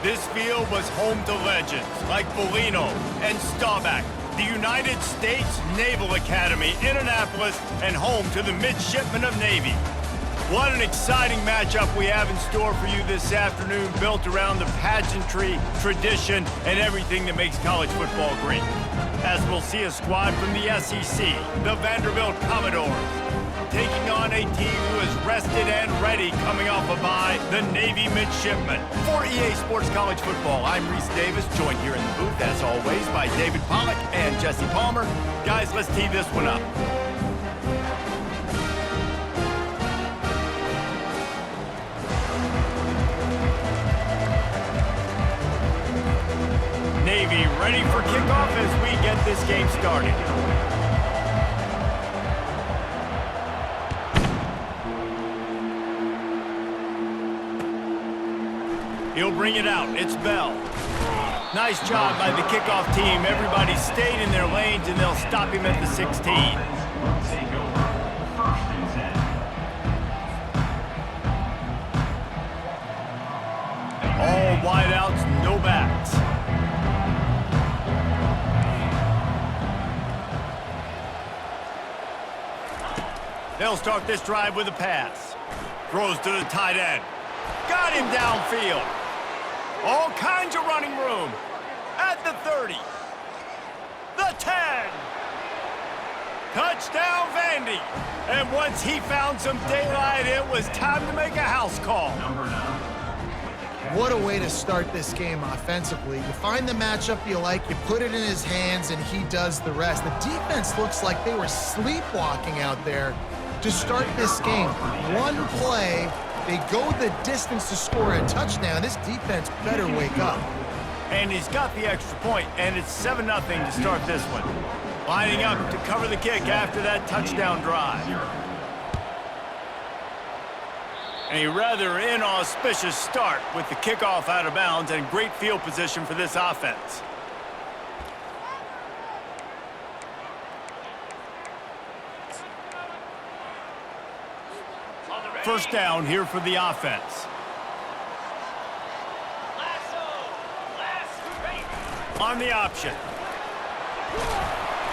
This field was home to legends like Bolino and Staubach, the United States Naval Academy in Annapolis, and home to the Midshipmen of Navy. What an exciting matchup we have in store for you this afternoon, built around the pageantry, tradition, and everything that makes college football great. As we'll see a squad from the SEC, the Vanderbilt Commodores, taking on a team who is rested and ready coming off a bye, the Navy Midshipmen. For EA Sports College Football, I'm Reese Davis, joined here in the booth, as always, by David Pollack and Jesse Palmer. Guys, let's tee this one up. Navy ready for kickoff as we get this game started. He'll bring it out. It's Bell. Nice job by the kickoff team. Everybody stayed in their lanes, and they'll stop him at the 16. All wideouts, no backs. They'll start this drive with a pass. Throws to the tight end. Got him downfield. All kinds of running room. At the 30. The 10. Touchdown, Vandy. And once he found some daylight, it was time to make a house call. What a way to start this game offensively. You find the matchup you like, you put it in his hands, and he does the rest. The defense looks like they were sleepwalking out there to start this game. One play, they go the distance to score a touchdown. This defense better wake up. And he's got the extra point, and it's 7-0 to start this one. Lining up to cover the kick after that touchdown drive. A rather inauspicious start with the kickoff out of bounds and great field position for this offense. First down here for the offense. On the option.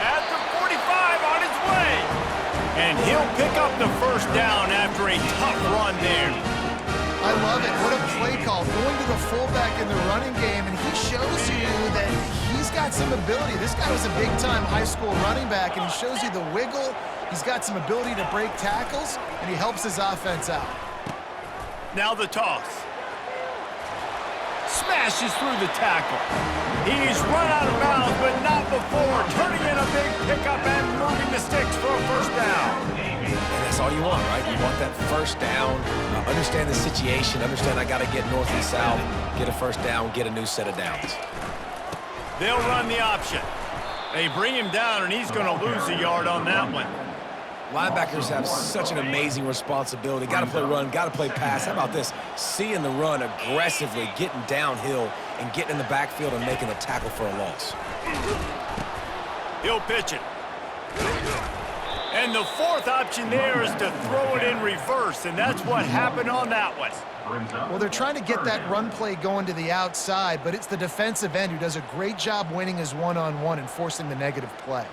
At the 45, on his way. And he'll pick up the first down after a tough run there. I love it. What a play call. Going to the fullback in the running game, and he shows you that he's got some ability. This guy was a big-time high school running back, and he shows you the wiggle. He's got some ability to break tackles, and he helps his offense out. Now the toss. Smashes through the tackle. He's run out of bounds, but not before turning in a big pickup and moving the sticks for a first down. And that's all you want, right? You want that first down, understand the situation, understand I got to get north and south, get a first down, get a new set of downs. They'll run the option. They bring him down, and he's going to lose a yard on that one. Linebackers have such an amazing responsibility. Got to play run, got to play pass. How about this? Seeing the run aggressively, getting downhill, and getting in the backfield and making a tackle for a loss. He'll pitch it. And the fourth option there is to throw it in reverse, and that's what happened on that one. Well, they're trying to get that run play going to the outside, but it's the defensive end who does a great job winning his one-on-one and forcing the negative play.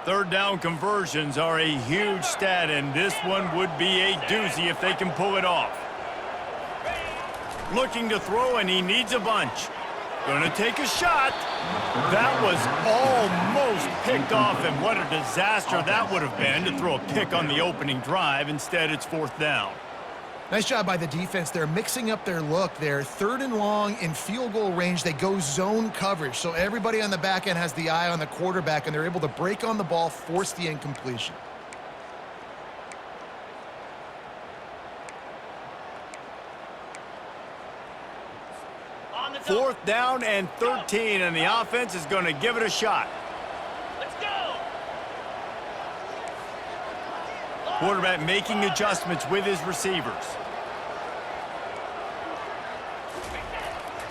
Third down conversions are a huge stat, and this one would be a doozy if they can pull it off. Looking to throw, and he needs a bunch. Gonna take a shot. That was almost picked off, and what a disaster that would have been to throw a pick on the opening drive. Instead, it's fourth down. Nice job by the defense. They're mixing up their look. They're third and long in field goal range. They go zone coverage. So everybody on the back end has the eye on the quarterback, and they're able to break on the ball, force the incompletion. Fourth down and 13, and the offense is going to give it a shot. Let's go! Quarterback making adjustments with his receivers.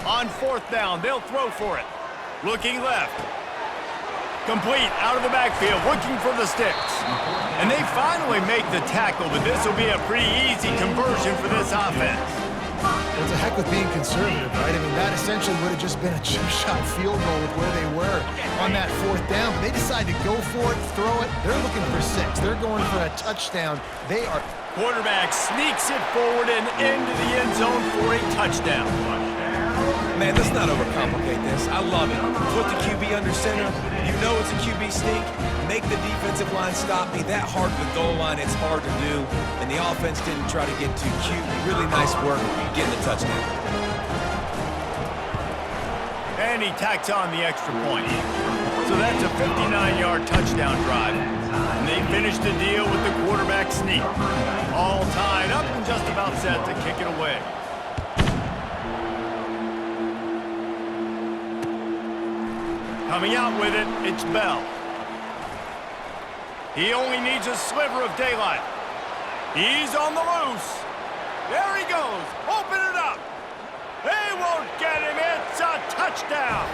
On fourth down, they'll throw for it. Looking left. Complete out of the backfield, looking for the sticks. And they finally make the tackle, but this will be a pretty easy conversion for this offense. Well, it's a heck with being conservative, right? I mean, that essentially would have just been a chip-shot field goal with where they were on that 4th down. But they decided to go for it, throw it. They're looking for 6. They're going for a touchdown. They are... Quarterback sneaks it forward and into the end zone for a touchdown. Man, let's not overcomplicate this. I love it. Put the QB under center. You know it's a QB sneak. Make the defensive line stop me. That hard to the goal line, it's hard to do. And the offense didn't try to get too cute. Really nice work getting the touchdown. And he tacks on the extra point. So that's a 59-yard touchdown drive. And they finish the deal with the quarterback sneak. All tied up and just about set to kick it away. Coming out with it, it's Bell. He only needs a sliver of daylight. He's on the loose. There he goes. Open it up. They won't get him. It's a touchdown.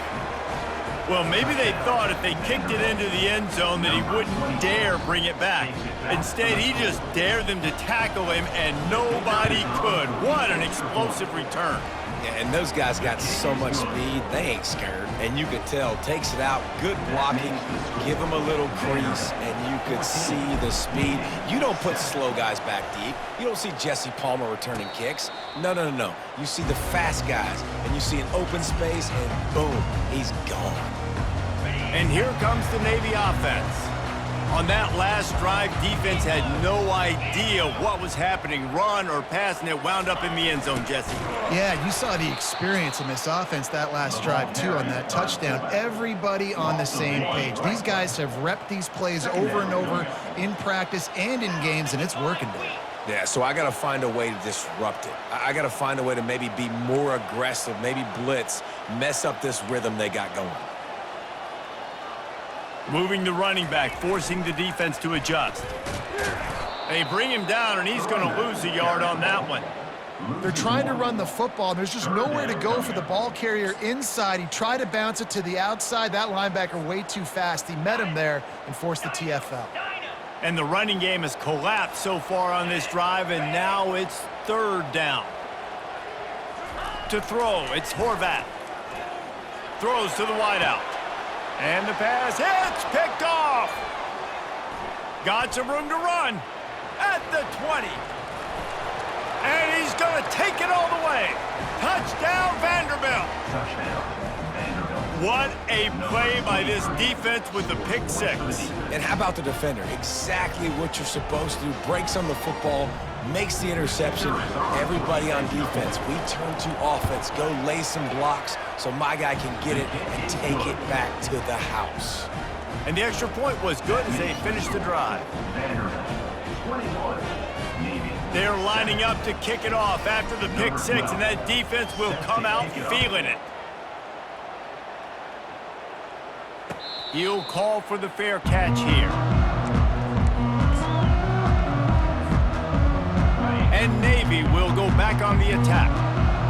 Well, maybe they thought if they kicked it into the end zone that he wouldn't dare bring it back. Instead, he just dared them to tackle him, and nobody could. What an explosive return. Yeah, and those guys got so much speed, they ain't scared. And you could tell, takes it out, good blocking, give him a little crease, and you could see the speed. You don't put slow guys back deep. You don't see Jesse Palmer returning kicks. No, no, no, no. You see the fast guys, and you see an open space, and boom, he's gone. And here comes the Navy offense. On that last drive, defense had no idea what was happening, run or pass, and it wound up in the end zone, Jesse. Yeah, you saw the experience in this offense that last drive, too, on that touchdown. Everybody on the same page. These guys have repped these plays over and over in practice and in games, and it's working, dude. Yeah, so I got to find a way to disrupt it. I got to find a way to maybe be more aggressive, maybe blitz, mess up this rhythm they got going. Moving the running back, forcing the defense to adjust. They bring him down, and he's going to lose a yard on that one. They're trying to run the football, and there's just nowhere to go for the ball carrier inside. He tried to bounce it to the outside. That linebacker way too fast. He met him there and forced the TFL. And the running game has collapsed so far on this drive, and now it's 3rd down. To throw, it's Horvath. Throws to the wideout. And the pass hits, picked off. Got some room to run at the 20. And he's going to take it all the way. Touchdown, Vanderbilt. What a play by this defense with the pick 6. And how about the defender? Exactly what you're supposed to do. Breaks on the football, makes the interception. Everybody on defense, we turn to offense. Go lay some blocks so my guy can get it and take it back to the house. And the extra point was good as they finished the drive. They're lining up to kick it off after the pick 6, and that defense will come out feeling it. He'll call for the fair catch here. And Navy will go back on the attack.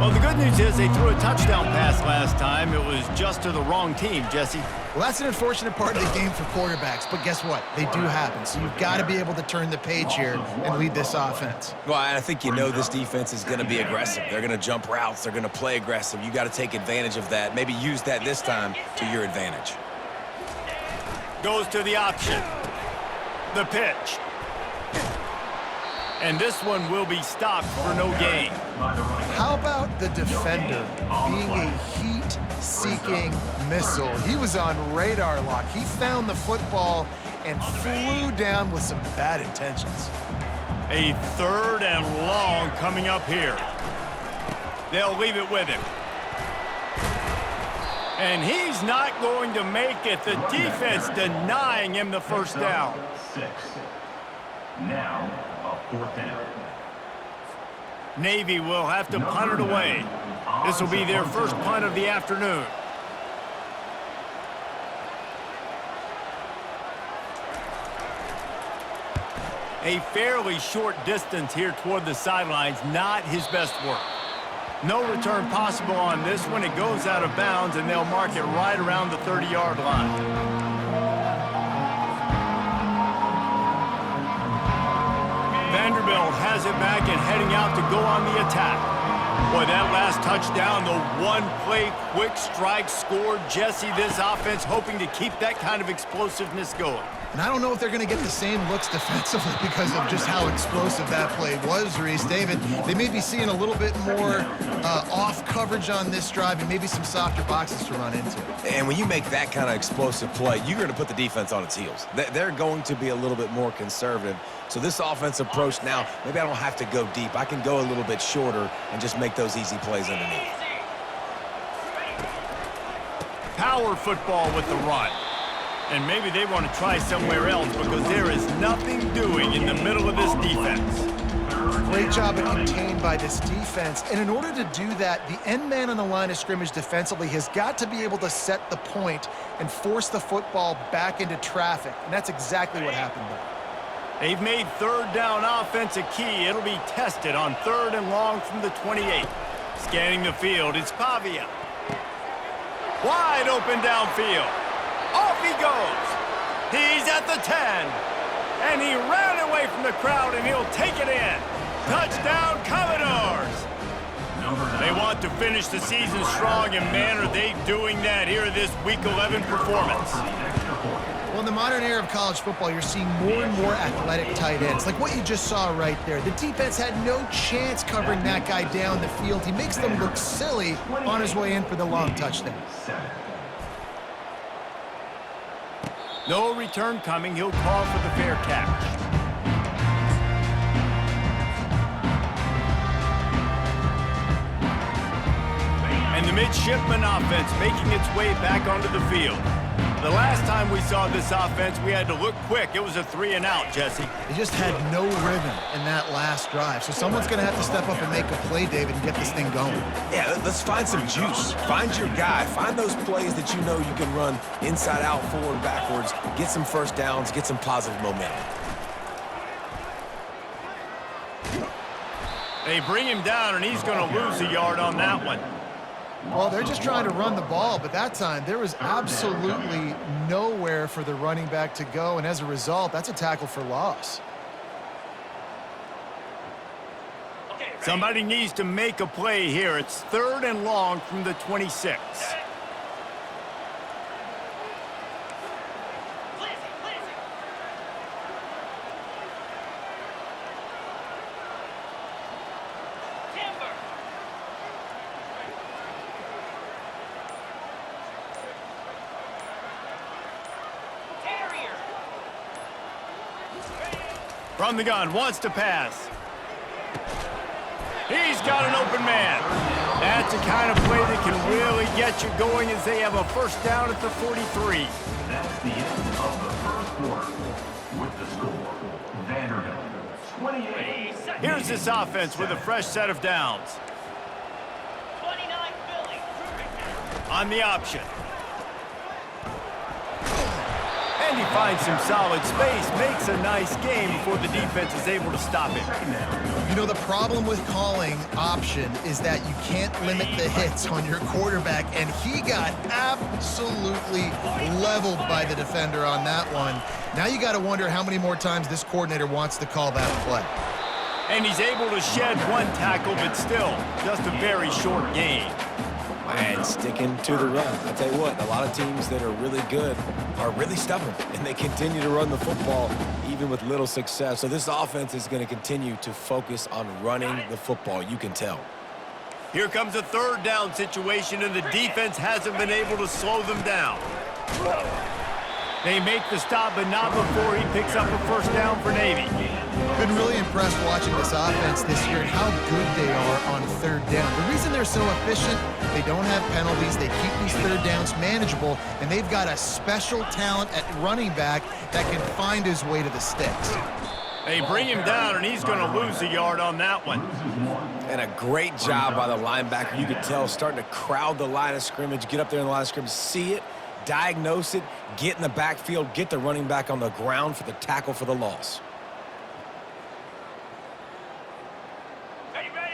Well, the good news is they threw a touchdown pass last time. It was just to the wrong team, Jesse. Well, that's an unfortunate part of the game for quarterbacks, but guess what? They do happen, so you've got to be able to turn the page here and lead this offense. Well, I think you know this defense is going to be aggressive. They're going to jump routes. They're going to play aggressive. You got to take advantage of that. Maybe use that this time to your advantage. Goes to the option. The pitch. And this one will be stopped for no gain. How about the defender being a heat-seeking missile? He was on radar lock. He found the football and flew down with some bad intentions. A 3rd and long coming up here. They'll leave it with him. And he's not going to make it. The defense denying him the first down. Now, a 4th down. Navy will have to punt it away. This will be their first punt of the afternoon. A fairly short distance here toward the sidelines, not his best work. No return possible on this one. It goes out of bounds, and they'll mark it right around the 30-yard line. Vanderbilt has it back and heading out to go on the attack. Boy, that last touchdown, the one-play quick strike scored. Jesse, this offense hoping to keep that kind of explosiveness going. And I don't know if they're going to get the same looks defensively because of just how explosive that play was, Reese. David, they may be seeing a little bit more off coverage on this drive and maybe some softer boxes to run into. And when you make that kind of explosive play, you're going to put the defense on its heels. They're going to be a little bit more conservative. So this offense approach now, maybe I don't have to go deep. I can go a little bit shorter and just make those easy plays underneath. Power football with the run. And maybe they want to try somewhere else because there is nothing doing in the middle of this defense. Great job at contained by this defense. And in order to do that, the end man on the line of scrimmage defensively has got to be able to set the point and force the football back into traffic. And that's exactly what happened there. They've made third down offense a key. It'll be tested on 3rd and long from the 28. Scanning the field, it's Pavia. Wide open downfield. Off he goes. He's at the 10. And he ran away from the crowd, and he'll take it in. Touchdown, Commodores. They want to finish the season strong, and man, are they doing that here in this Week 11 performance. Well, in the modern era of college football, you're seeing more and more athletic tight ends, like what you just saw right there. The defense had no chance covering that guy down the field. He makes them look silly on his way in for the long touchdown. No return coming. He'll call for the fair catch. And the midshipman offense making its way back onto the field. The last time we saw this offense, we had to look quick. It was a 3-and-out, Jesse. They just had no rhythm in that last drive. So someone's going to have to step up and make a play, David, and get this thing going. Yeah, let's find some juice. Find your guy. Find those plays that you know you can run inside out, forward, backwards. Get some first downs. Get some positive momentum. They bring him down, and he's going to lose a yard on that one. Well, they're just trying to run the ball, but that time there was absolutely nowhere for the running back to go, and as a result, that's a tackle for loss. Somebody needs to make a play here. It's 3rd and long from the 26. From the gun, wants to pass. He's got an open man. That's the kind of play that can really get you going as they have a first down at the 43. That's the end of the first quarter. With the score, Vanderbilt 28. Here's this offense with a fresh set of downs. 29 Philly. On the option. And he finds some solid space, makes a nice game before the defense is able to stop it. You know, the problem with calling option is that you can't limit the hits on your quarterback, and he got absolutely leveled by the defender on that one. Now you got to wonder how many more times this coordinator wants to call that play. And he's able to shed one tackle, but still, just a very short gain. And sticking to the run. I'll tell you what, a lot of teams that are really good are really stubborn, and they continue to run the football even with little success. So this offense is going to continue to focus on running the football. You can tell. Here comes a 3rd down situation, and the defense hasn't been able to slow them down. They make the stop, but not before he picks up a first down for Navy. Been really impressed watching this offense this year and how good they are on 3rd down. The reason they're so efficient, they don't have penalties, they keep these 3rd downs manageable, and they've got a special talent at running back that can find his way to the sticks. They bring him down, and he's going to lose a yard on that one. And a great job by the linebacker. You could tell starting to crowd the line of scrimmage, get up there in the line of scrimmage, see it, diagnose it, get in the backfield, get the running back on the ground for the tackle for the loss.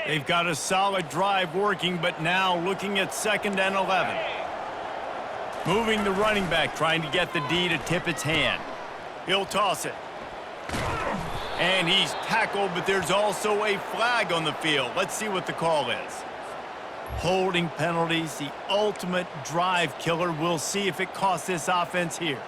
They've got a solid drive working, but now looking at 2nd and 11. Moving the running back, trying to get the D to tip its hand. He'll toss it. And he's tackled, but there's also a flag on the field. Let's see what the call is. Holding penalties, the ultimate drive killer. We'll see if it costs this offense here.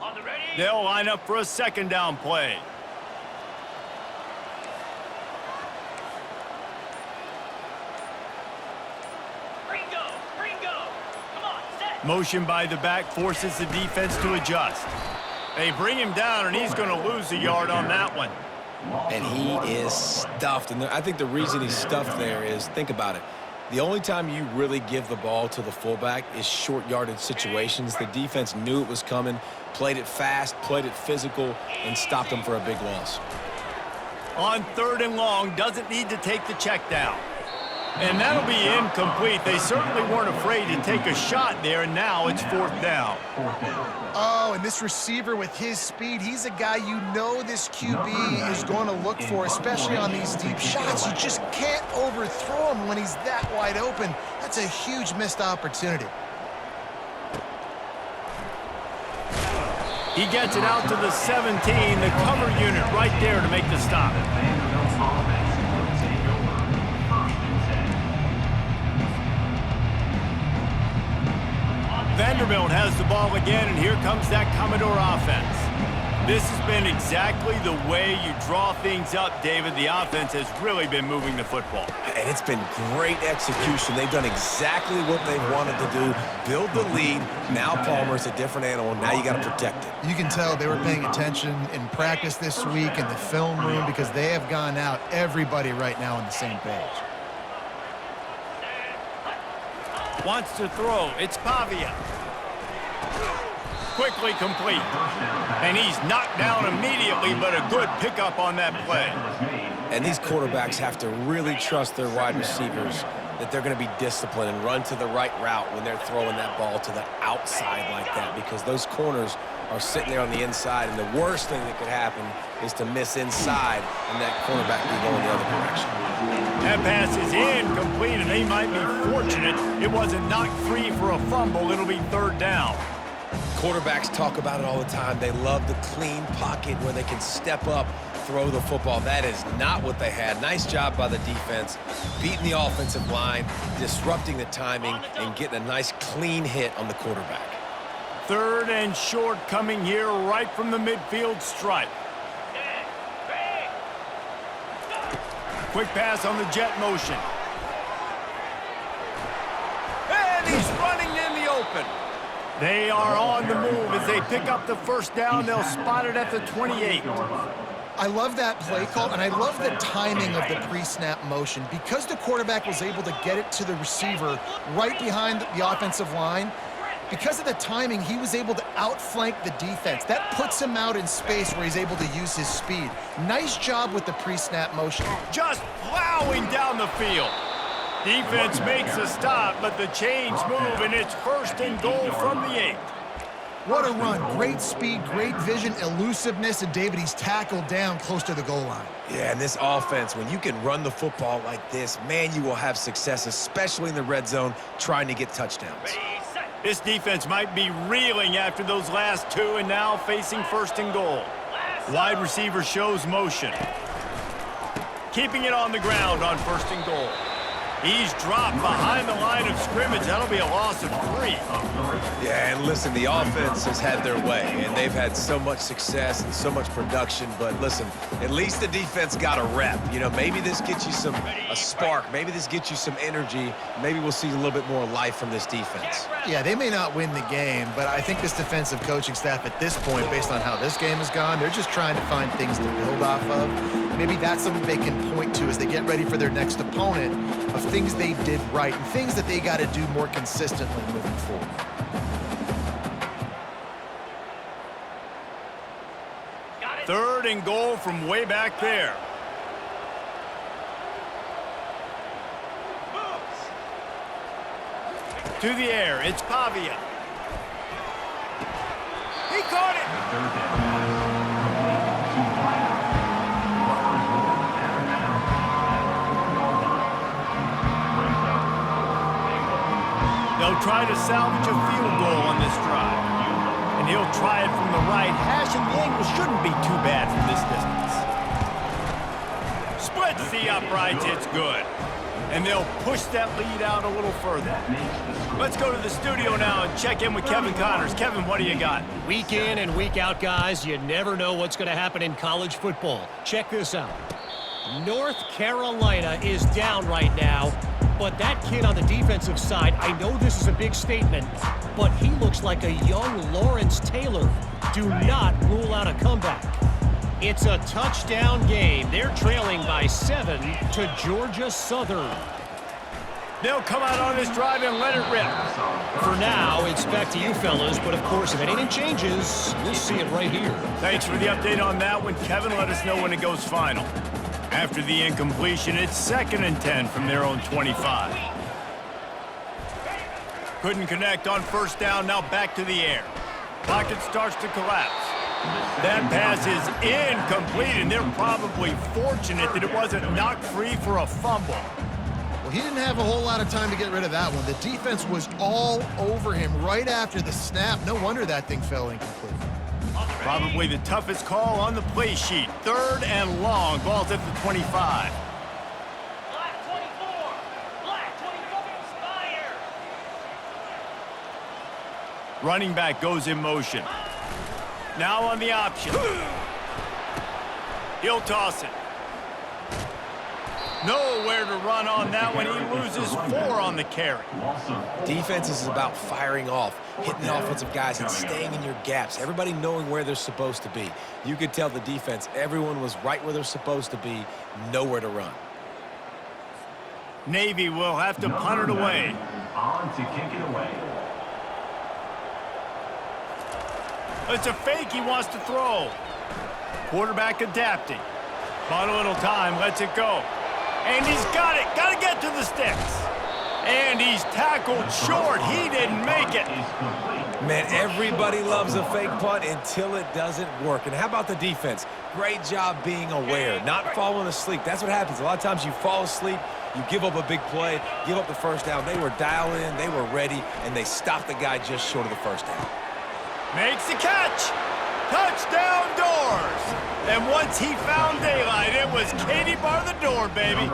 On the ready. They'll line up for a second down play. Ringo. Come on, set. Motion by the back forces the defense to adjust. They bring him down, and he's going to lose a yard on that one. And he is stuffed. And I think the reason he's stuffed there is, think about it. The only time you really give the ball to the fullback is short yardage situations. The defense knew it was coming, played it fast, played it physical, and stopped him for a big loss. On 3rd and long, doesn't need to take the check down. And that'll be incomplete. They certainly weren't afraid to take a shot there, and now it's 4th down. Oh, and this receiver with his speed, he's a guy you know this QB is going to look for, especially on these deep shots. You just can't overthrow him when he's that wide open. That's a huge missed opportunity. He gets it out to the 17, the cover unit right there to make the stop. Vanderbilt has the ball again, and here comes that Commodore offense. This has been exactly the way you draw things up, David. The offense has really been moving the football. And it's been great execution. They've done exactly what they've wanted to do, build the lead. Now Palmer's a different animal. Now you got to protect it. You can tell they were paying attention in practice this week in the film room because they have gone out, everybody right now on the same page. Wants to throw. It's Pavia. Quickly complete. And he's knocked down immediately, but a good pickup on that play. And these quarterbacks have to really trust their wide receivers that they're going to be disciplined and run to the right route when they're throwing that ball to the outside like that, because those corners are sitting there on the inside, and the worst thing that could happen is to miss inside and that cornerback be going the other direction. That pass is incomplete, and they might be fortunate it wasn't knocked free for a fumble. It'll be 3rd down. Quarterbacks talk about it all the time. They love the clean pocket where they can step up, throw the football. That is not what they had. Nice job by the defense, beating the offensive line, disrupting the timing, and getting a nice clean hit on the quarterback. 3rd and short coming here right from the midfield stripe. Quick pass on the jet motion. And he's running in the open. They are on the move as they pick up the 1st down. They'll spot it at the 28. I love that play call, and I love the timing of the pre-snap motion. Because the quarterback was able to get it to the receiver right behind the offensive line, because of the timing, he was able to outflank the defense. That puts him out in space where he's able to use his speed. Nice job with the pre-snap motion. Just plowing down the field. Defense makes a stop, but the chains move, and it's 1st and goal from the 8. What a run. Great speed, great vision, elusiveness, and David, he's tackled down close to the goal line. Yeah, and this offense, when you can run the football like this, man, you will have success, especially in the red zone, trying to get touchdowns. This defense might be reeling after those last 2 and now facing 1st and goal. Wide receiver shows motion. Keeping it on the ground on 1st and goal. He's dropped behind the line of scrimmage. That'll be a loss of 3. Yeah, and listen, the offense has had their way, and they've had so much success and so much production. But listen, at least the defense got a rep. You know, maybe this gets you a spark. Maybe this gets you some energy. Maybe we'll see a little bit more life from this defense. Yeah, they may not win the game, but I think this defensive coaching staff at this point, based on how this game has gone, they're just trying to find things to build off of. Maybe that's something they can point to as they get ready for their next opponent, of things they did right and things that they got to do more consistently moving forward. Got it. 3rd and goal from way back there. To the air, it's Pavia. He caught it. They'll try to salvage a field goal on this drive. And he'll try it from the right hash, and the angle shouldn't be too bad from this distance. Splits the uprights, it's good. And they'll push that lead out a little further. Let's go to the studio now and check in with Kevin Connors. Kevin, what do you got? Week in and week out, guys, you never know what's going to happen in college football. Check this out. North Carolina is down right now, but that kid on the defensive side, I know this is a big statement, but he looks like a young Lawrence Taylor. Do not rule out a comeback. It's a touchdown game. They're trailing by 7 to Georgia Southern. They'll come out on this drive and let it rip. For now, it's back to you fellas, but of course, if anything changes, we'll see it right here. Thanks for the update on that one, Kevin. Let us know when it goes final. After the incompletion, it's 2nd and 10 from their own 25. Couldn't connect on first down, now back to the air. Pocket starts to collapse. That pass is incomplete, and they're probably fortunate that it wasn't knocked free for a fumble. Well, he didn't have a whole lot of time to get rid of that one. The defense was all over him right after the snap. No wonder that thing fell incomplete. Probably the toughest call on the play sheet. 3rd and long. Ball's at the 25. Black 24. Black 24. Fire. Running back goes in motion. Now on the option. He'll toss it. Nowhere to run on that one. He loses 4 on the carry. Defense is about firing off, hitting the offensive guys, and staying in your gaps. Everybody knowing where they're supposed to be. You could tell the defense, everyone was right where they're supposed to be, nowhere to run. Navy will have to punt it away. On to kick it away. It's a fake he wants to throw. Quarterback adapting. Bought a little time, lets it go. And he's got it. Got to get to the sticks. And he's tackled short. He didn't make it. Man, everybody loves a fake punt until it doesn't work. And how about the defense? Great job being aware, not falling asleep. That's what happens. A lot of times you fall asleep, you give up a big play, give up the first down. They were dialed in, they were ready, and they stopped the guy just short of the first down. Makes the catch. Touchdown Doors. And once he found daylight, it was Katie bar the door, baby.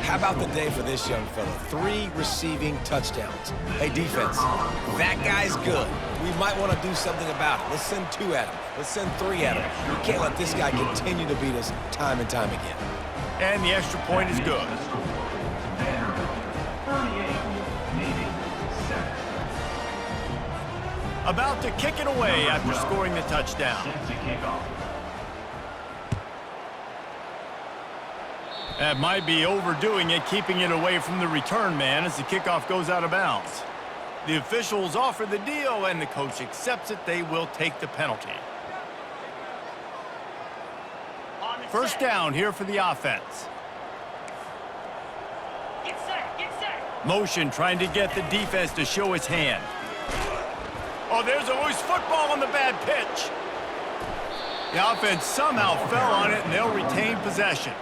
How about the day for this young fella? 3 receiving touchdowns. Hey, defense, that guy's good. We might want to do something about it. Let's send 2 at him. Let's send 3 at him. We can't let this guy continue to beat us time and time again. And the extra point is good. About to kick it away after scoring the touchdown. That might be overdoing it, keeping it away from the return man as the kickoff goes out of bounds. The officials offer the deal, and the coach accepts it. They will take the penalty. First down here for the offense. Get set. Get set. Motion trying to get the defense to show its hand. Oh, there's a loose football on the bad pitch. The offense somehow fell on it, and they'll retain possession.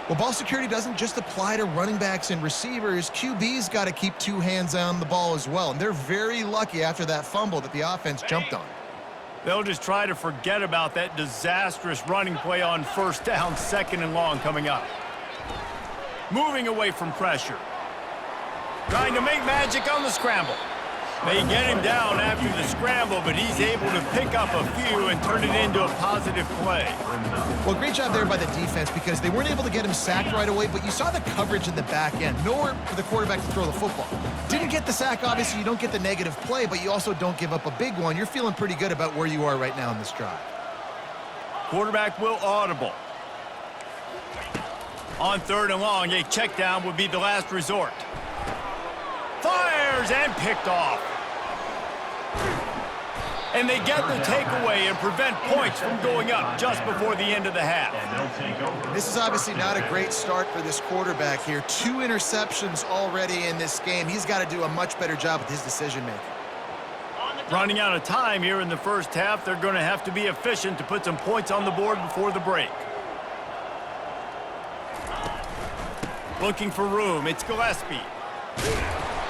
Well, ball security doesn't just apply to running backs and receivers. QB's got to keep 2 hands on the ball as well, and they're very lucky after that fumble that the offense jumped on. They'll just try to forget about that disastrous running play on first down, 2nd and long coming up. Moving away from pressure. Trying to make magic on the scramble. They get him down after the scramble, but he's able to pick up a few and turn it into a positive play. Well, great job there by the defense because they weren't able to get him sacked right away, but you saw the coverage in the back end. Nowhere for the quarterback to throw the football. Didn't get the sack, obviously. You don't get the negative play, but you also don't give up a big one. You're feeling pretty good about where you are right now in this drive. Quarterback will audible. On 3rd and long, a check down would be the last resort. Fires and picked off. And they get the takeaway and prevent points from going up just before the end of the half. This is obviously not a great start for this quarterback here. 2 interceptions already in this game. He's got to do a much better job with his decision-making. Running out of time here in the first half, they're going to have to be efficient to put some points on the board before the break. Looking for room, it's Gillespie.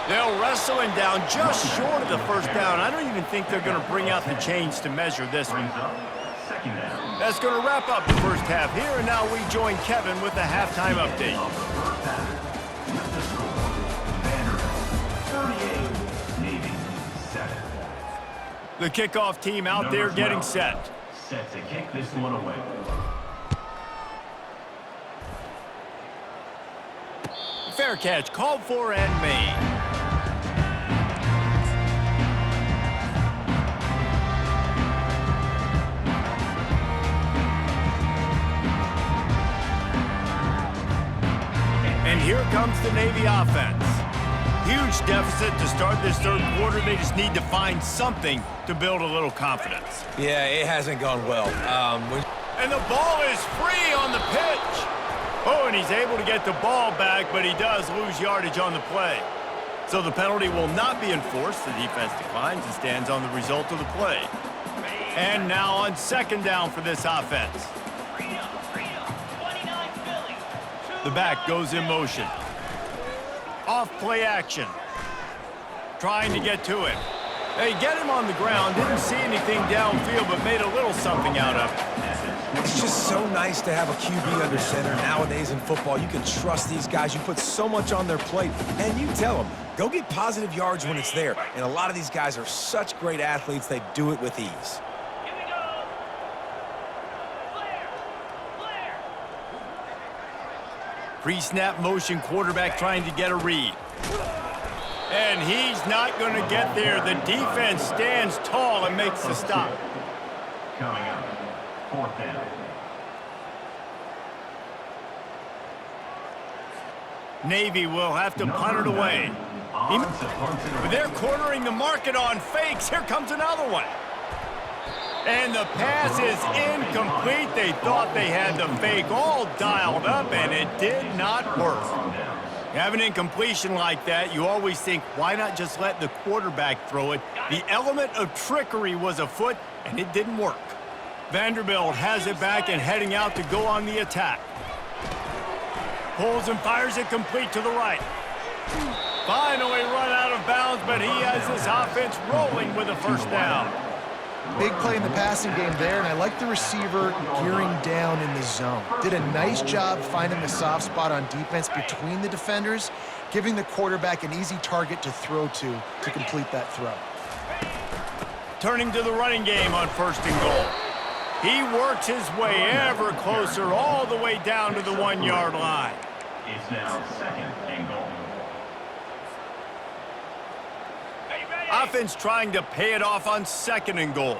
They'll wrestle him down just short of the first down. I don't even think they're going to bring out the chains to measure this one. Second down. That's going to wrap up the first half here, and now we join Kevin with the halftime update. First half. With the score, Vanderbilt 38, Navy 7. The kickoff team out there getting set. Set to kick this one away. Fair catch called for and made. And here comes the Navy offense. Huge deficit to start this third quarter. They just need to find something to build a little confidence. Yeah, it hasn't gone well. And the ball is free on the pitch. Oh, and he's able to get the ball back, but he does lose yardage on the play. So the penalty will not be enforced. The defense declines and stands on the result of the play. And now on second down for this offense. The back goes in motion. Off play action. Trying to get to it. They get him on the ground. Didn't see anything downfield, but made a little something out of it. It's just so nice to have a QB under center. Nowadays in football, you can trust these guys. You put so much on their plate, and you tell them, go get positive yards when it's there. And a lot of these guys are such great athletes, they do it with ease. Here we go. Clear. Pre-snap motion quarterback trying to get a read. And he's not going to get there. The defense stands tall and makes the stop. Coming up, fourth down. Navy will have to punt it away. But they're cornering the market on fakes. Here comes another one. And the pass is incomplete. They thought they had the fake all dialed up, and it did not work. You have an incompletion like that, you always think, why not just let the quarterback throw it? The element of trickery was afoot, and it didn't work. Vanderbilt has it back and heading out to go on the attack. Pulls and fires it complete to the right. Finally run out of bounds, but he has this offense rolling with a first down. Big play in the passing game there, and I like the receiver gearing down in the zone. Did a nice job finding the soft spot on defense between the defenders, giving the quarterback an easy target to throw to complete that throw. Turning to the running game on first and goal. He works his way ever closer all the way down to the 1-yard line. It's now second and goal. Offense trying to pay it off on second and goal.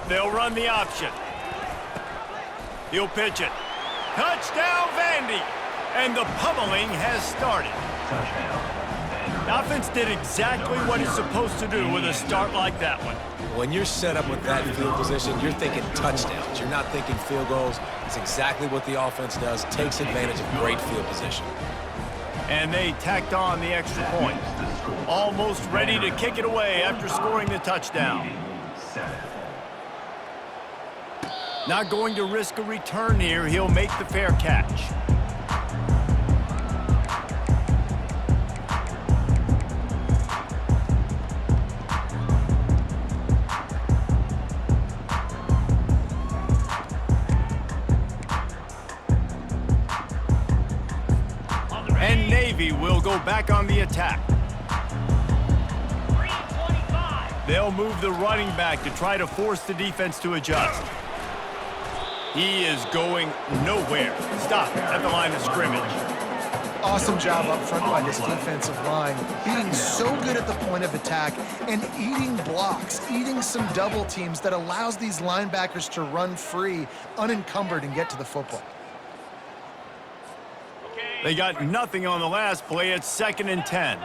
They'll run the option. He'll pitch it. Touchdown, Vandy! And the pummeling has started. Touchdown. The offense did exactly what it's supposed to do with a start like that one. When you're set up with that field position, you're thinking touchdowns. You're not thinking field goals. It's exactly what the offense does, takes advantage of great field position. And they tacked on the extra point. Almost ready to kick it away after scoring the touchdown. Not going to risk a return here. He'll make the fair catch. And Navy will go back on the attack. 325. They'll move the running back to try to force the defense to adjust. He is going nowhere. Stop at the line of scrimmage. Awesome job up front by this defensive line, being so good at the point of attack and eating blocks, eating some double teams that allows these linebackers to run free, unencumbered, and get to the football. They got nothing on the last play. It's 2nd and 10.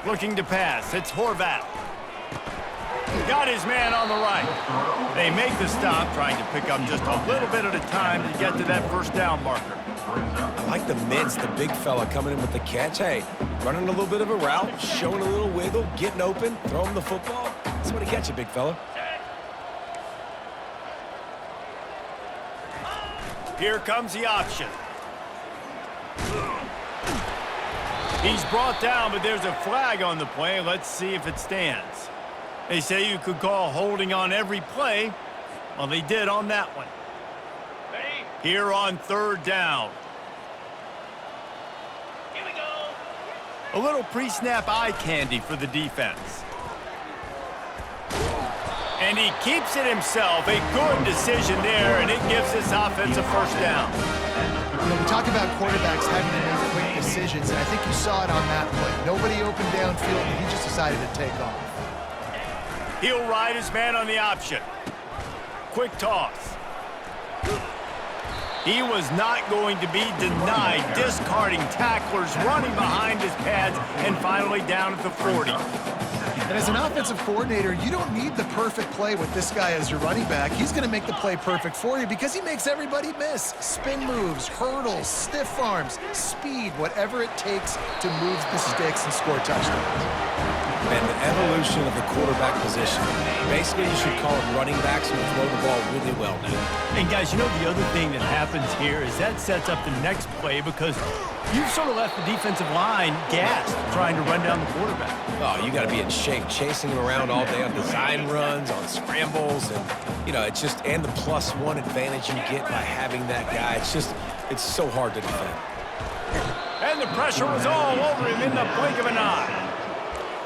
Looking to pass. It's Horvath. Got his man on the right. They make the stop, trying to pick up just a little bit at a time to get to that first down marker. brings up I like the Mintz, the big fella coming in with the catch. Hey, running a little bit of a route, showing a little wiggle, getting open, throwing the football. That's what he gets you, big fella. Here comes the option. He's brought down, but there's a flag on the play. Let's see if it stands. They say you could call holding on every play. Well, they did on that one. Ready? Here on third down. Here we go. A little pre-snap eye candy for the defense. And he keeps it himself. A good decision there, and it gives this offense a first down. You know, we talk about quarterbacks having to make quick decisions, and I think you saw it on that play. Nobody opened downfield, and he just decided to take off. He'll ride his man on the option. Quick toss. He was not going to be denied, discarding tacklers, running behind his pads, and finally down at the 40. And as an offensive coordinator, you don't need the perfect play with this guy as your running back. He's going to make the play perfect for you because he makes everybody miss. Spin moves, hurdles, stiff arms, speed, whatever it takes to move the sticks and score touchdowns. And the evolution of the quarterback position. Basically, you should call it running backs who throw the ball really well now. And guys, you know the other thing that happens here is that sets up the next play because you've sort of left the defensive line gassed trying to run down the quarterback. Oh, you got to be in shape, chasing him around all day on design runs, on scrambles, and, you know, it's just, and the +1 advantage you get by having that guy. It's so hard to defend. And the pressure was all over him in the blink of an eye.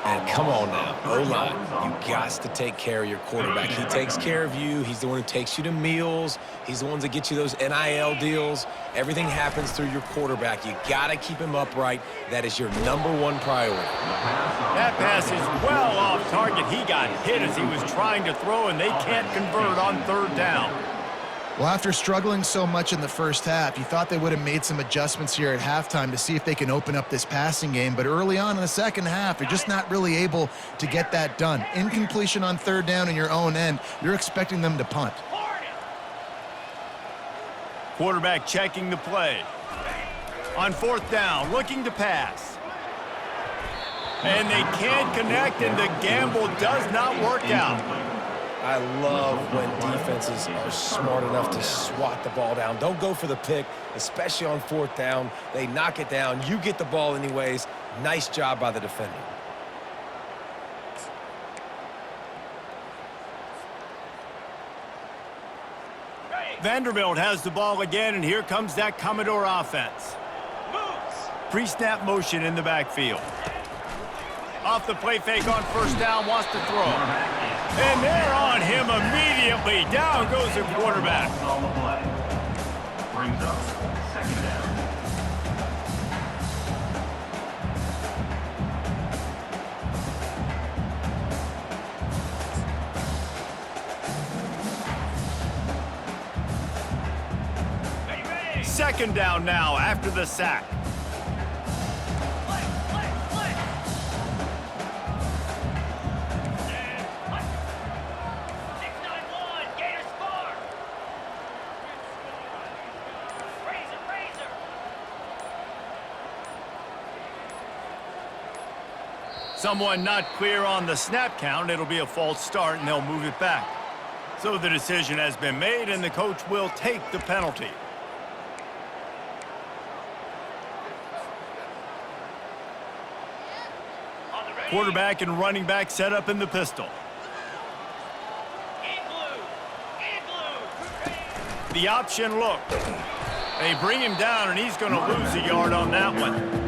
And come on now, O-line, you got to take care of your quarterback. He takes care of you. He's the one who takes you to meals. He's the ones that get you those NIL deals. Everything happens through your quarterback. You got to keep him upright. That is your #1 priority. That pass is well off target. He got hit as he was trying to throw, and they can't convert on third down. Well, after struggling so much in the first half, you thought they would have made some adjustments here at halftime to see if they can open up this passing game. But early on in the second half, they're just not really able to get that done. Incompletion on third down in your own end, you're expecting them to punt. Quarterback checking the play. On fourth down, looking to pass. And they can't connect, and the gamble does not work out. I love when defenses are smart enough to swat the ball down. Don't go for the pick, especially on fourth down. They knock it down. You get the ball anyways. Nice job by the defender. Vanderbilt has the ball again, and here comes that Commodore offense. Pre-snap motion in the backfield. Off the play fake on first down, wants to throw. And they're on him immediately. Down goes the quarterback. on the play. Brings up second down. Second down now after the sack. Someone not clear on the snap count. It'll be a false start, and they'll move it back. So the decision has been made, and the coach will take the penalty. Quarterback and running back set up in the pistol. The option look. They bring him down, and he's going to lose a yard on that one.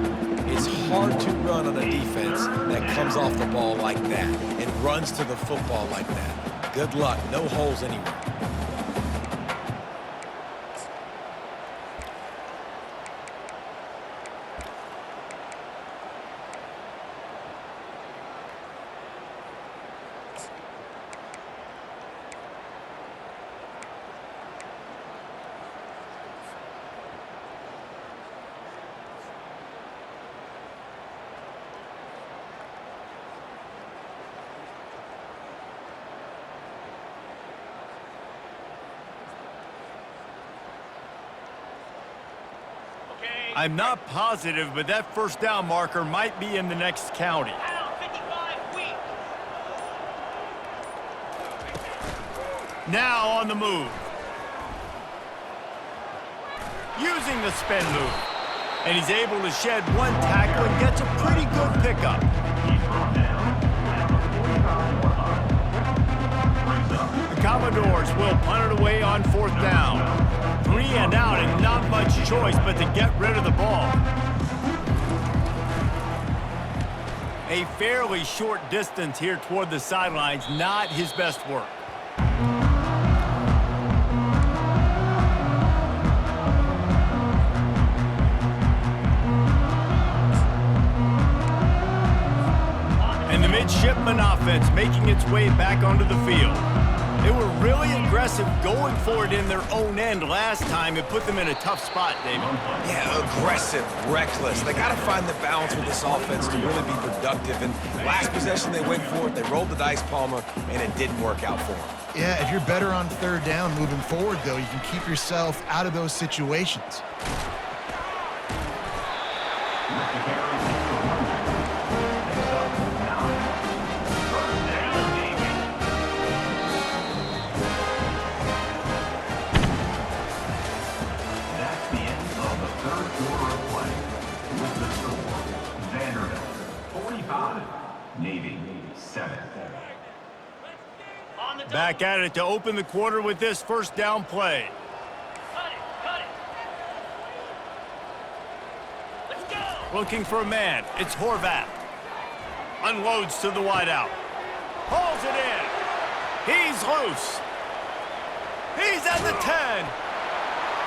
It's hard to run on a defense that comes off the ball like that and runs to the football like that. Good luck. No holes anywhere. I'm not positive, but that first down marker might be in the next county. Down 55 weak. Now on the move. Using the spin move. And he's able to shed one tackle and gets a pretty good pickup. The Commodores will punt it away on fourth down. 3 and out and not much choice but to get rid of the ball. A fairly short distance here toward the sidelines, not his best work. And the midshipman offense making its way back onto the field. They were really aggressive going for it in their own end last time. It put them in a tough spot, David. Yeah, aggressive, reckless. They got to find the balance with this offense to really be productive. And last possession, they went for it. They rolled the dice, Palmer, and it didn't work out for them. Yeah, if you're better on third down moving forward, though, you can keep yourself out of those situations. Navy 7. On the double. Back at it to open the quarter with this first down play. Cut it. Cut it. Let's go. Looking for a man. It's Horvath. Unloads to the wideout. Pulls it in. He's loose. He's at the 10.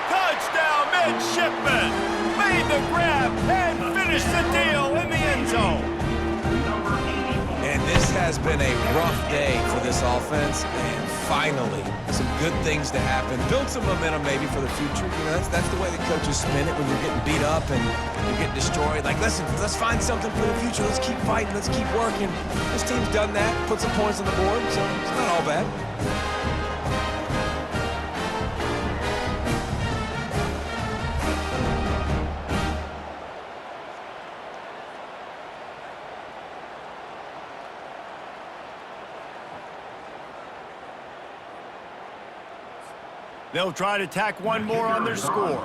Touchdown, midshipman. Made the grab and finished the deal in the end zone. And this has been a rough day for this offense, and finally, some good things to happen. Build some momentum maybe for the future. You know, that's the way the coaches spin it when you're getting beat up and you're getting destroyed. Like, listen, let's find something for the future. Let's keep fighting. Let's keep working. This team's done that, put some points on the board, so it's not all bad. They'll try to tack one more on their score.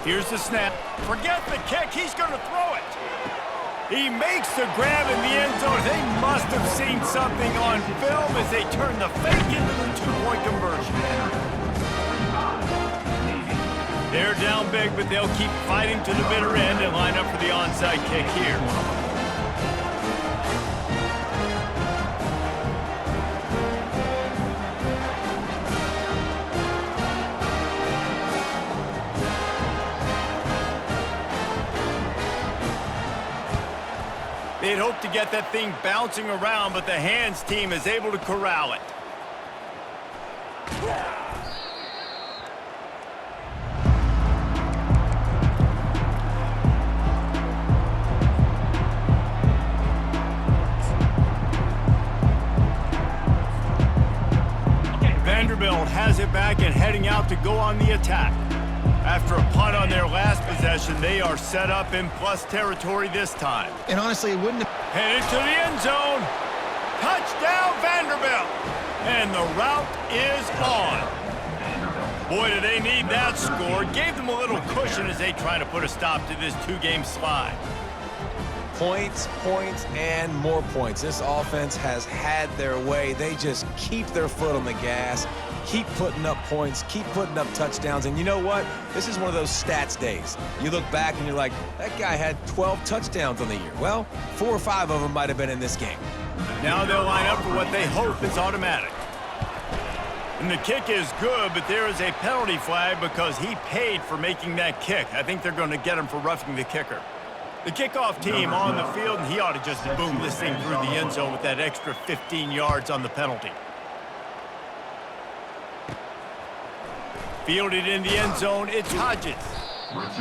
Here's the snap. Forget the kick. He's going to throw it. He makes the grab in the end zone. They must have seen something on film as they turn the fake into the two-point conversion. They're down big, but they'll keep fighting to the bitter end and line up for the onside kick here. They'd hoped to get that thing bouncing around, but the hands team is able to corral it. Vanderbilt has it back and heading out to go on the attack. After a punt on their last possession, they are set up in plus territory this time. And honestly, it wouldn't have... Headed to the end zone. Touchdown, Vanderbilt. And the route is on. Boy, do they need that score. Gave them a little cushion as they try to put a stop to this two-game slide. Points, points, and more points. This offense has had their way. They just keep their foot on the gas, keep putting up points, keep putting up touchdowns. And you know what? This is one of those stats days. You look back and you're like, that guy had 12 touchdowns on the year. Well, 4 or 5 of them might have been in this game. Now they'll line up for what they hope is automatic. And the kick is good, but there is a penalty flag because he paid for making that kick. I think they're going to get him for roughing the kicker. The kickoff team on the field, and he ought to just boom this thing through the end zone with that extra 15 yards on the penalty. Fielded in the end zone, it's Hodges.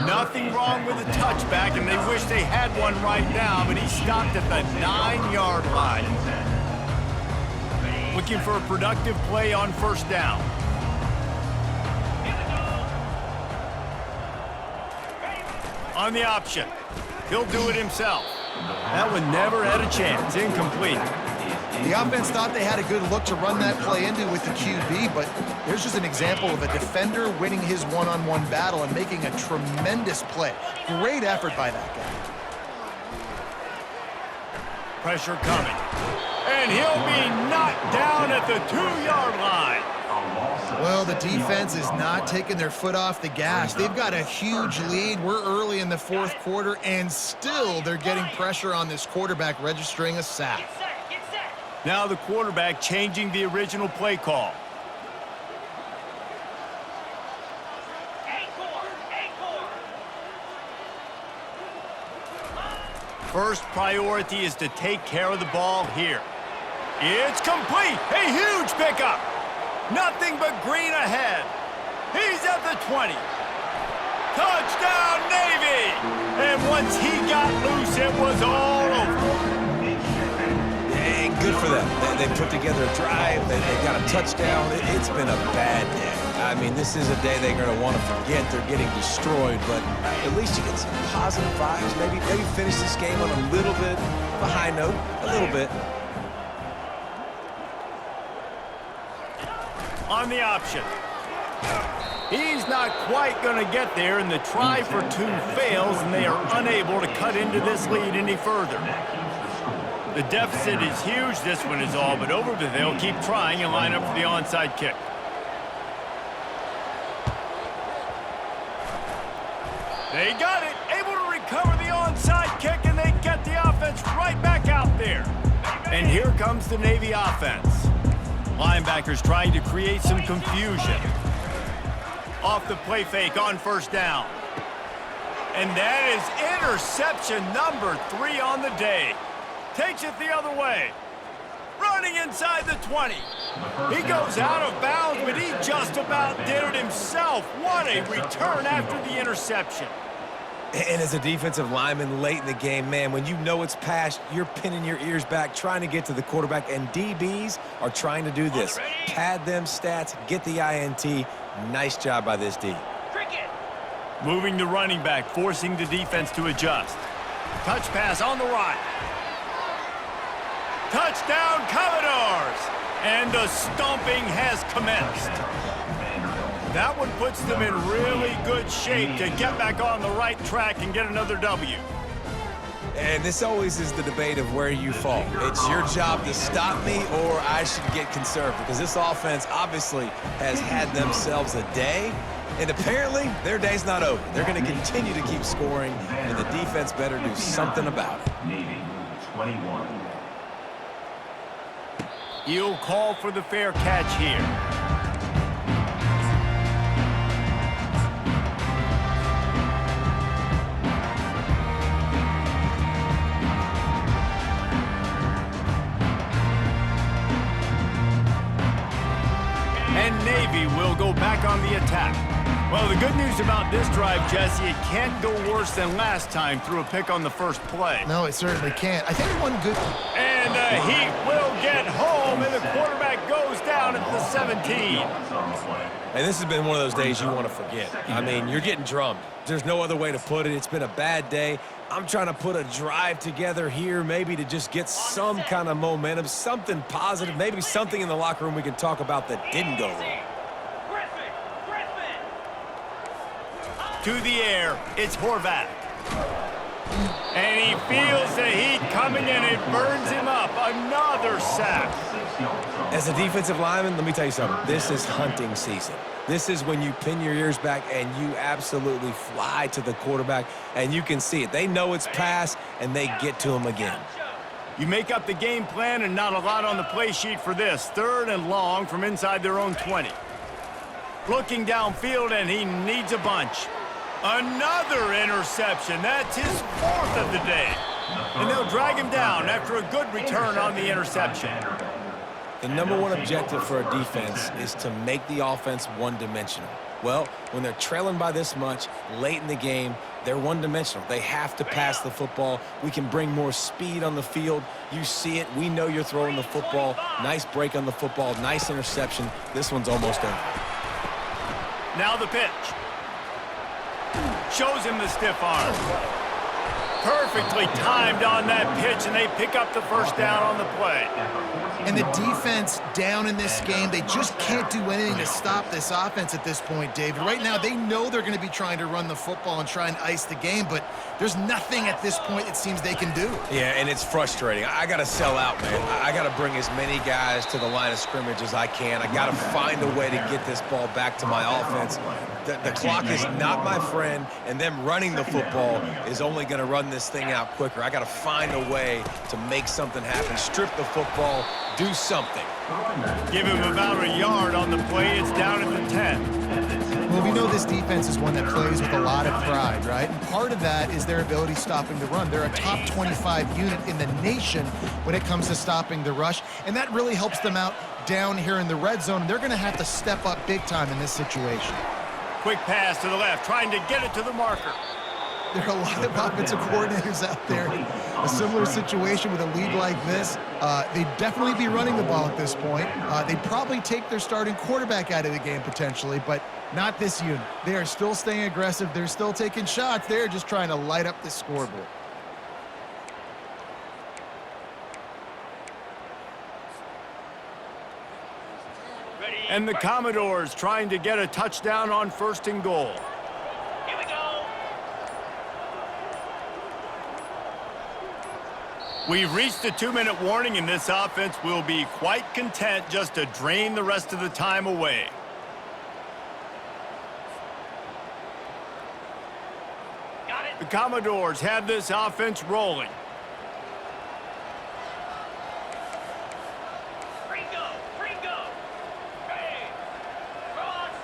Nothing wrong with the touchback, and they wish they had one right now, but he stopped at the 9-yard line. Looking for a productive play on first down. On the option. He'll do it himself. That one never had a chance. Incomplete. The offense thought they had a good look to run that play into with the QB, but there's just an example of a defender winning his one-on-one battle and making a tremendous play. Great effort by that guy. Pressure coming. And he'll be knocked down at the 2-yard line. Well, the defense is not taking their foot off the gas. They've got a huge lead. We're early in the fourth quarter, and still they're getting pressure on this quarterback, registering a sack. Get set, get set. Now the quarterback changing the original play call. Encore, encore. First priority is to take care of the ball here. It's complete. A huge pickup. Nothing but green ahead. He's at the 20. Touchdown, Navy! And once he got loose, it was all over. And good for them. They put together a drive. They got a touchdown. It's been a bad day. I mean, this is a day they're going to want to forget. They're getting destroyed, but at least you get some positive vibes. Maybe finish this game on a little bit of a high note, a little bit. On the option. He's not quite going to get there, and the try for two fails, and they are unable to cut into this lead any further. The deficit is huge. This one is all but over, but they'll keep trying and line up for the onside kick. They got it, able to recover the onside kick, and they get the offense right back out there. And here comes the Navy offense. Linebackers trying to create some confusion. Off the play fake on first down. And that is interception number 3 on the day. Takes it the other way. Running inside the 20. He goes out of bounds, but he just about did it himself. What a return after the interception. And as a defensive lineman late in the game, man, when you know it's past, you're pinning your ears back, trying to get to the quarterback, and DBs are trying to do this. Pad them stats, get the INT. Nice job by this D. Cricket. Moving the running back, forcing the defense to adjust. Touch pass on the right. Touchdown, Commodores! And the stomping has commenced. That one puts them in really good shape to get back on the right track and get another W. And this always is the debate of where you fall. It's your job to stop me, or I should get conservative, because this offense obviously has had themselves a day, and apparently their day's not over. They're going to continue to keep scoring, and the defense better do something about it. Navy 21. He'll call for the fair catch here. And Navy will go back on the attack. Well, the good news about this drive, Jesse, it can't go worse than last time through a pick on the first play. No, it certainly can't. I think one good... And the Heat will get home, and the quarterback goes down at the 17. And this has been one of those days you want to forget. I mean, you're getting drummed. There's no other way to put it. It's been a bad day. I'm trying to put a drive together here, maybe to just get some kind of momentum, something positive, maybe something in the locker room we can talk about that didn't go wrong. To the air, it's Horvath. And he feels the heat coming and it burns him up. Another sack. As a defensive lineman, let me tell you something. This is hunting season. This is when you pin your ears back and you absolutely fly to the quarterback, and you can see it. They know it's pass, and they get to him again. You make up the game plan, and not a lot on the play sheet for this. 3rd and long from inside their own 20. Looking downfield, and he needs a bunch. Another interception. That's his 4th of the day. And they'll drag him down after a good return on the interception. The number one objective for a defense is to make the offense one-dimensional. Well, when they're trailing by this much late in the game, they're one-dimensional. They have to pass the football. We can bring more speed on the field. You see it. We know you're throwing the football. Nice break on the football. Nice interception. This one's almost over. Now the pitch. Shows him the stiff arm. Perfectly timed on that pitch, and they pick up the first down on the play. And the defense down in this game, they just can't do anything to stop this offense at this point, David. Right now, they know they're going to be trying to run the football and try and ice the game, but there's nothing at this point it seems they can do. Yeah, and it's frustrating. I got to sell out, man. I got to bring as many guys to the line of scrimmage as I can. I got to find a way to get this ball back to my offense. The clock is not my friend, and them running the football is only going to run this thing out quicker. I got to find a way to make something happen, strip the football, do something. Give him about a yard on the play. It's down at the 10. Well, we know this defense is one that plays with a lot of pride, right? And part of that is their ability stopping the run. They're a top 25 unit in the nation when it comes to stopping the rush, and that really helps them out down here in the red zone. They're going to have to step up big time in this situation. Quick pass to the left, trying to get it to the marker. There are a lot of offensive coordinators out there in a similar situation with a league like this. They'd definitely be running the ball at this point. They'd probably take their starting quarterback out of the game potentially, but not this unit. They are still staying aggressive. They're still taking shots. They're just trying to light up the scoreboard. And the Commodores trying to get a touchdown on 1st and goal. Here we go. We've reached a 2-minute warning, and this offense will be quite content just to drain the rest of the time away. Got it. The Commodores have this offense rolling. Ringo. Ringo. Hey. Cross.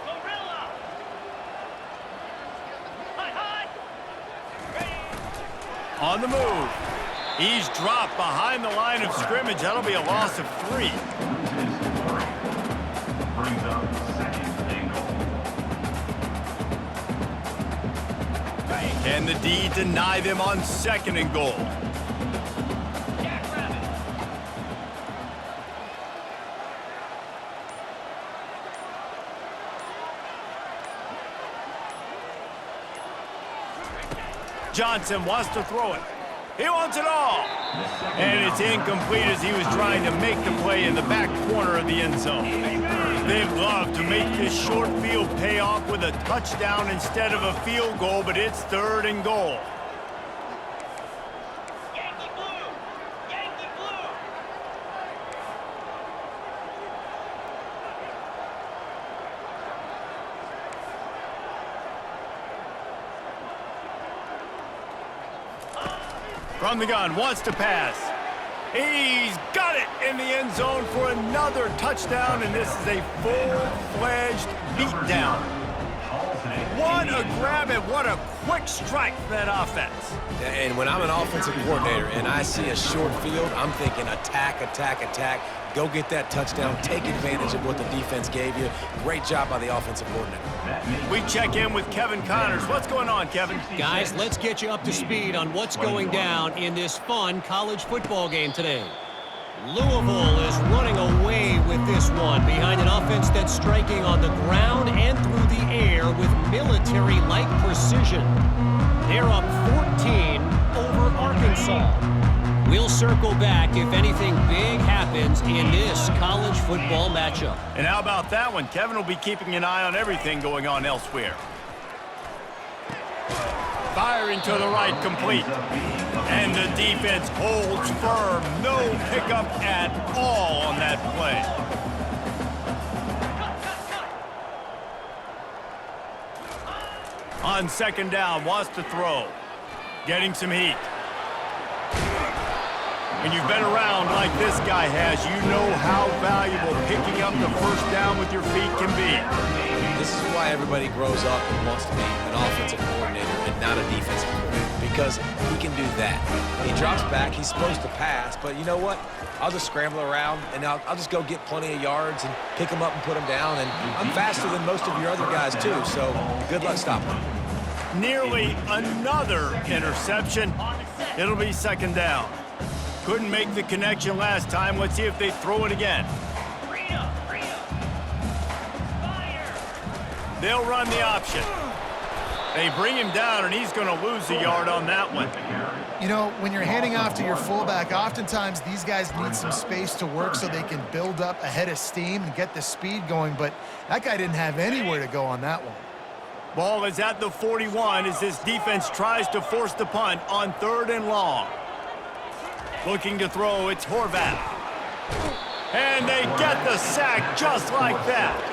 Gorilla. High. Ready. On the move. He's dropped behind the line of scrimmage. That'll be a loss of 3. Brings up 2nd and goal. Can the D deny them on 2nd and goal? Jackrabbit. Johnson wants to throw it. He wants it all. And it's incomplete as he was trying to make the play in the back corner of the end zone. They'd love to make this short field pay off with a touchdown instead of a field goal, but it's 3rd and goal. Yankee blue. Yankee blue. From the gun, wants to pass. He's got it in the end zone for another touchdown, and this is a full-fledged beatdown. What a grab and what a quick strike for that offense. And when I'm an offensive coordinator and I see a short field, I'm thinking attack, attack, attack. Go get that touchdown. Take advantage of what the defense gave you. Great job by the offensive coordinator. We check in with Kevin Connors. What's going on, Kevin? Guys, let's get you up to speed on what's going down in this fun college football game today. Louisville is running away with this one behind an offense that's striking on the ground and through the air with military-like precision. They're up 14 over Arkansas. We'll circle back if anything big happens in this college football matchup. And how about that one? Kevin will be keeping an eye on everything going on elsewhere. Firing to the right, complete. And the defense holds firm. No pickup at all on that play. On 2nd down, wants to throw. Getting some heat. When you've been around like this guy has, you know how valuable picking up the 1st down with your feet can be. This is why everybody grows up and wants to be an offensive coordinator and not a defensive coordinator, because he can do that. He drops back, he's supposed to pass, but you know what? I'll just scramble around, and I'll just go get plenty of yards and pick them up and put them down, and I'm faster than most of your other guys too, so good luck stopping them. Nearly another interception. It'll be 2nd down. Couldn't make the connection last time. Let's see if they throw it again. Fire. They'll run the option. They bring him down, and he's going to lose a yard on that one. You know, when you're handing off to your fullback, oftentimes these guys need some space to work so they can build up a head of steam and get the speed going, but that guy didn't have anywhere to go on that one. Ball is at the 41 as this defense tries to force the punt on 3rd and long. Looking to throw, it's Horvath. And they get the sack just like that.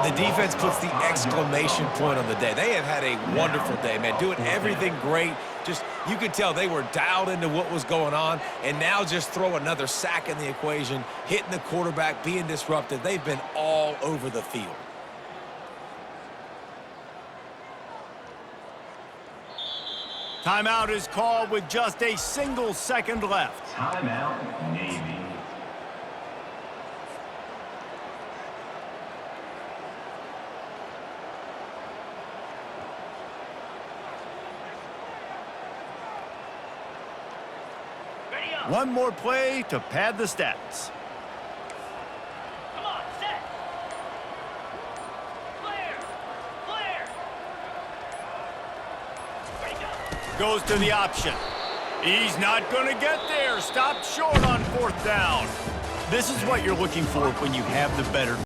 The defense puts the exclamation point on the day. They have had a wonderful day, man, doing everything great. Just, you could tell they were dialed into what was going on, and now just throw another sack in the equation, hitting the quarterback, being disrupted. They've been all over the field. Timeout is called with just a single second left. Timeout, Navy. Ready up. One more play to pad the stats. Come on, set. Clear. Clear. Ready, go. Goes to the option. He's not going to get there. Stopped short on 4th down. This is what you're looking for when you have the better